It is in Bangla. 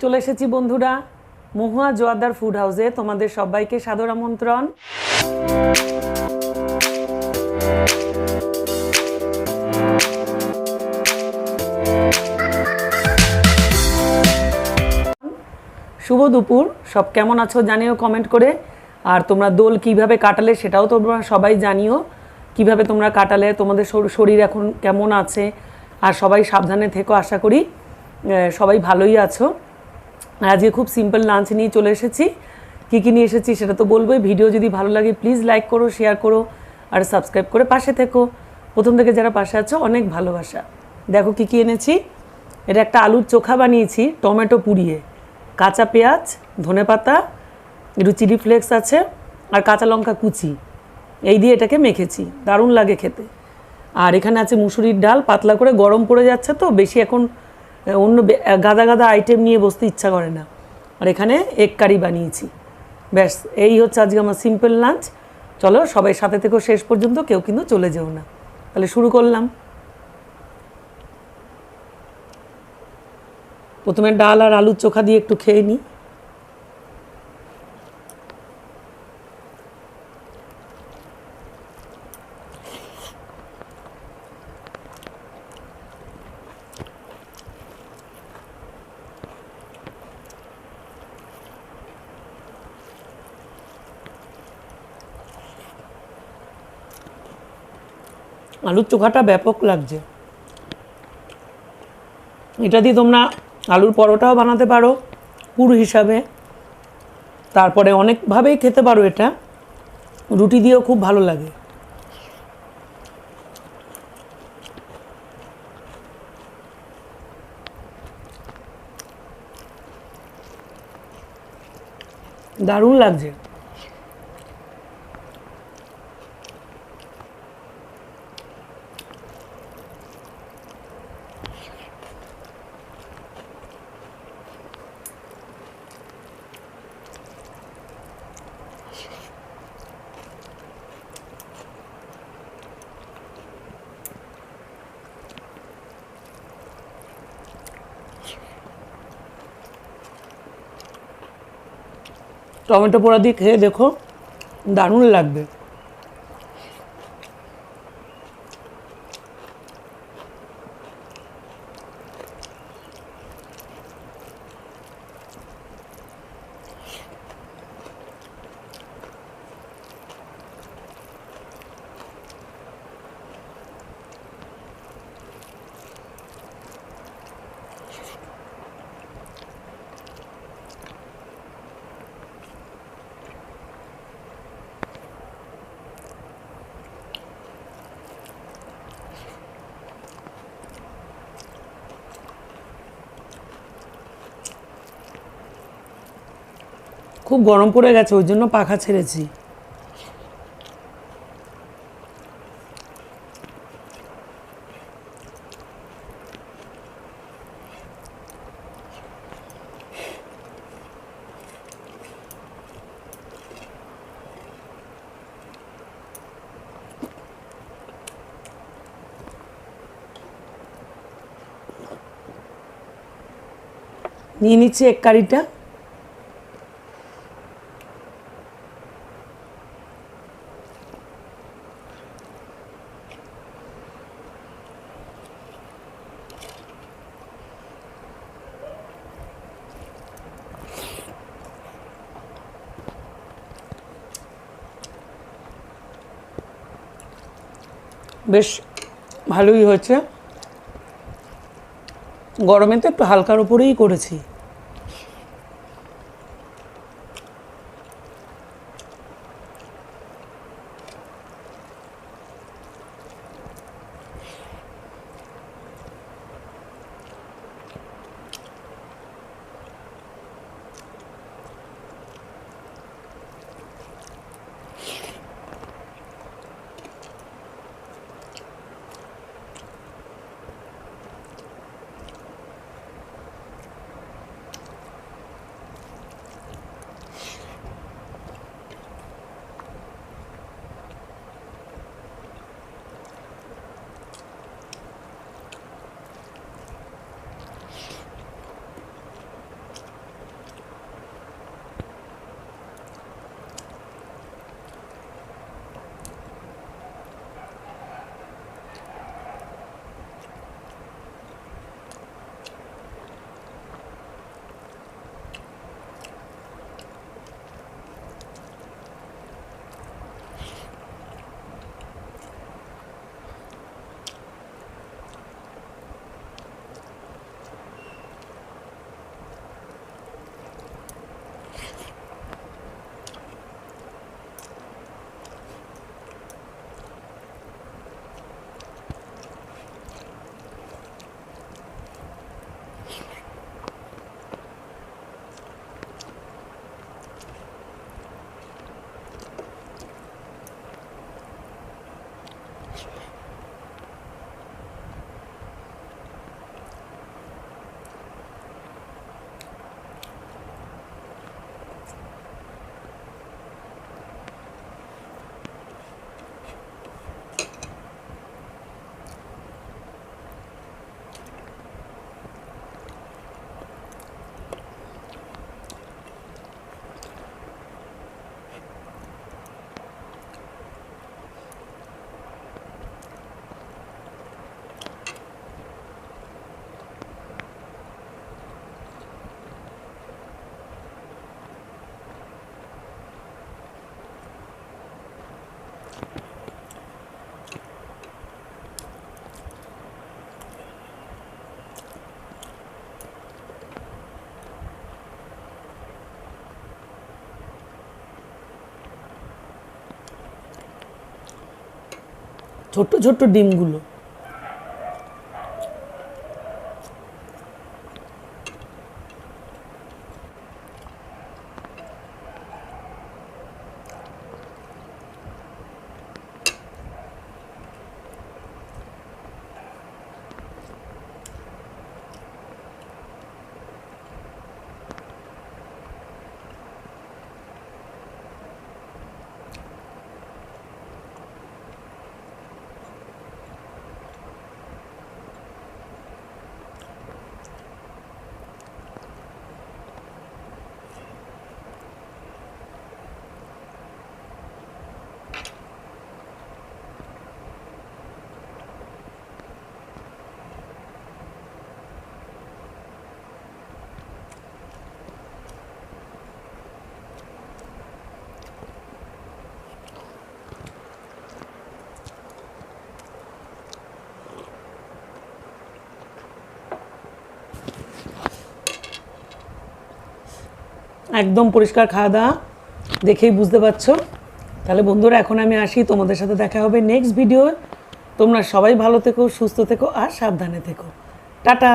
চলে এসেছি বন্ধুরা মহুয়া জোয়ারদার ফুড হাউসে। তোমাদের সবাইকে সাদর আমন্ত্রণ। শুভ দুপুর, সব কেমন আছো জানিও কমেন্ট করে। আর তোমরা দোল কিভাবে কাটালে সেটাও তোমরা সবাই জানিও, কিভাবে তোমরা কাটালে, তোমাদের শরীর এখন কেমন আছে। আর সবাই সাবধানে থেকো, আশা করি সবাই ভালোই আছো। আজকে খুব সিম্পল লাঞ্চ নিয়ে চলে এসেছি। কী কী নিয়ে এসেছি সেটা তো বলবোই। ভিডিও যদি ভালো লাগে প্লিজ লাইক করো, শেয়ার করো আর সাবস্ক্রাইব করে পাশে থেকো। প্রথম থেকে যারা পাশে আছো অনেক ভালোবাসা। দেখো কী কী এনেছি। এটা একটা আলুর চোখা বানিয়েছি টমেটো পুড়িয়ে, কাঁচা পেঁয়াজ, ধনেপাতা, একটু চিলি ফ্লেক্স আছে আর কাঁচা লঙ্কা কুচি, এই দিয়ে এটাকে মেখেছি, দারুণ লাগে খেতে। আর এখানে আছে মুসুরির ডাল, পাতলা করে, গরম পড়ে যাচ্ছে তো বেশি এখন অন্য গাদা গাদা আইটেম নিয়ে বসতে ইচ্ছা করে না। আর এখানে এগ কারি বানিয়েছি। ব্যাস, এই হচ্ছে আজকে আমার সিম্পল লাঞ্চ। চলো সবাই সাথে থেকেও শেষ পর্যন্ত, কেউ কিন্তু চলে যেও না। তাহলে শুরু করলাম। প্রথমে ডাল আর আলুর চোখা দিয়ে একটু খেয়ে নিই। আলুর চোখাটা ব্যাপক লাগছে। এটা দিয়ে তোমরা আলুর পরোটাও বানাতে পারো পুর হিসাবে, তারপরে অনেকভাবেই খেতে পারো। এটা রুটি দিয়েও খুব ভালো লাগে। দারুণ লাগছে। টমেটো পোড়া দিয়ে খেয়ে দেখো, দারুণ লাগবে। খুব গরম পড়ে গেছে, ওই জন্য পাখা ছেড়েছি। নিয়ে নিচ্ছি এক কারিটা। বেশ ভালোই হয়েছে। গরমে তো একটু হালকার উপরেই করেছি। ছোট্ট ছোট্ট ডিমগুলো। একদম পরিষ্কার খাওয়া দাওয়া, দেখেই বুঝতে পারছো। তাহলে বন্ধুরা এখন আমি আসি, তোমাদের সাথে দেখা হবে নেক্সট ভিডিও। তোমরা সবাই ভালো থেকো, সুস্থ থেকো আর সাবধানে থেকো। টাটা।